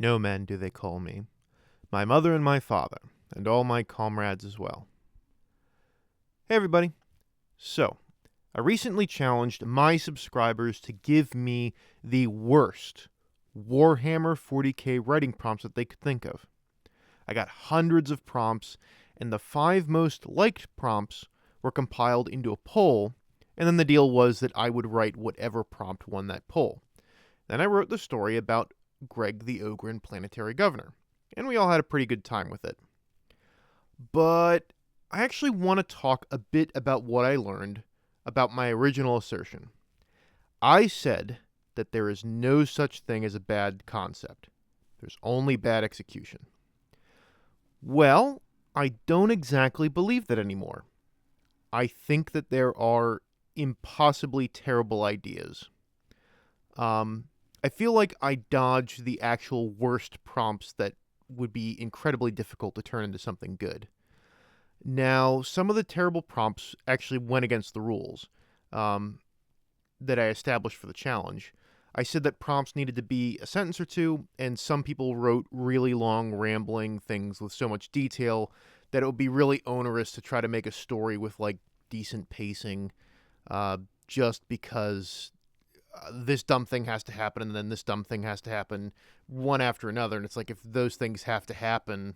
No men do they call me, my mother and my father, and all my comrades as well. Hey everybody. So, I recently challenged my subscribers to give me the worst Warhammer 40k writing prompts that they could think of. I got hundreds of prompts, and the 5 most liked prompts were compiled into a poll, and then the deal was that I would write whatever prompt won that poll. Then I wrote the story about Greg the Ogre Planetary Governor, and we all had a pretty good time with it. But I actually want to talk a bit about what I learned about my original assertion. I said that there is no such thing as a bad concept. There's only bad execution. Well, I don't exactly believe that anymore. I think that there are impossibly terrible ideas. I feel like I dodged the actual worst prompts that would be incredibly difficult to turn into something good. Now, some of the terrible prompts actually went against the rules that I established for the challenge. I said that prompts needed to be a sentence or two, and some people wrote really long, rambling things with so much detail that it would be really onerous to try to make a story with, like, decent pacing, just because this dumb thing has to happen, and then this dumb thing has to happen one after another, and it's like, if those things have to happen,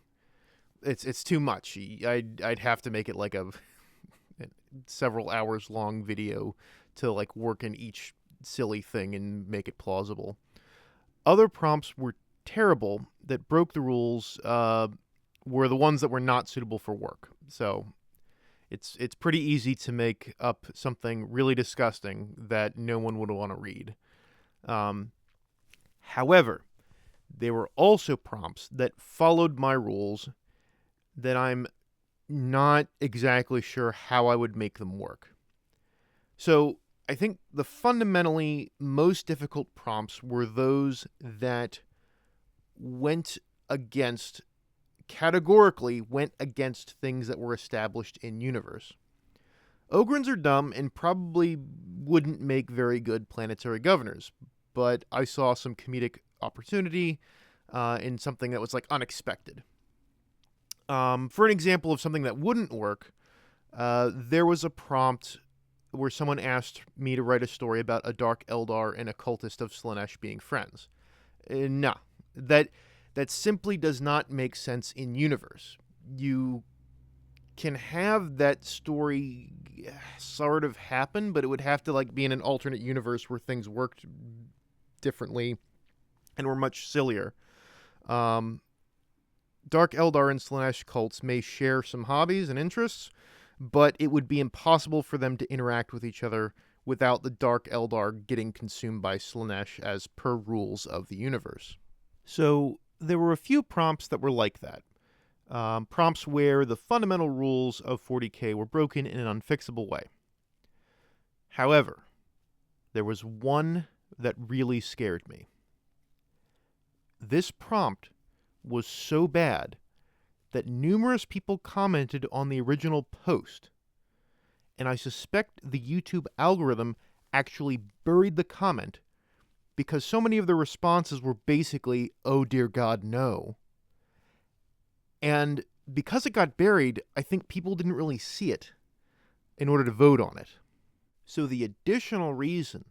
it's too much. I'd have to make it like a several hours long video to like work in each silly thing and make it plausible. Other prompts were terrible that broke the rules, were the ones that were not suitable for work. So it's pretty easy to make up something really disgusting that no one would want to read. However, there were also prompts that followed my rules that I'm not exactly sure how I would make them work. So I think the fundamentally most difficult prompts were those that categorically went against things that were established in universe. Ogrins are dumb and probably wouldn't make very good planetary governors, but I saw some comedic opportunity in something that was like unexpected. For an example of something that wouldn't work, there was a prompt where someone asked me to write a story about a Dark Eldar and a cultist of Slaanesh being friends. No, that simply does not make sense in universe. You can have that story sort of happen, but it would have to like be in an alternate universe where things worked differently and were much sillier. Dark Eldar and Slaanesh cults may share some hobbies and interests, but it would be impossible for them to interact with each other without the Dark Eldar getting consumed by Slaanesh as per rules of the universe. So there were a few prompts that were like that. Prompts where the fundamental rules of 40k were broken in an unfixable way. However, there was one that really scared me. This prompt was so bad that numerous people commented on the original post, and I suspect the YouTube algorithm actually buried the comment because so many of the responses were basically, "Oh dear God, no." And because it got buried, I think people didn't really see it in order to vote on it. So the additional reason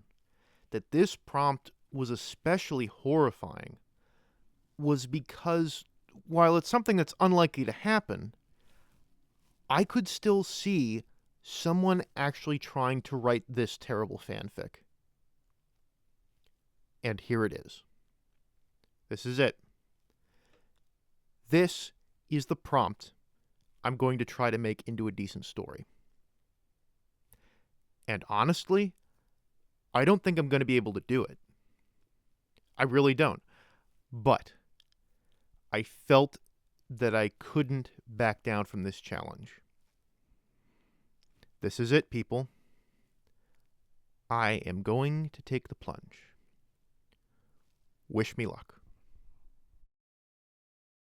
that this prompt was especially horrifying was because while it's something that's unlikely to happen, I could still see someone actually trying to write this terrible fanfic. And here it is. This is it. This is the prompt I'm going to try to make into a decent story. And honestly, I don't think I'm going to be able to do it. I really don't. But I felt that I couldn't back down from this challenge. This is it, people. I am going to take the plunge. Wish me luck.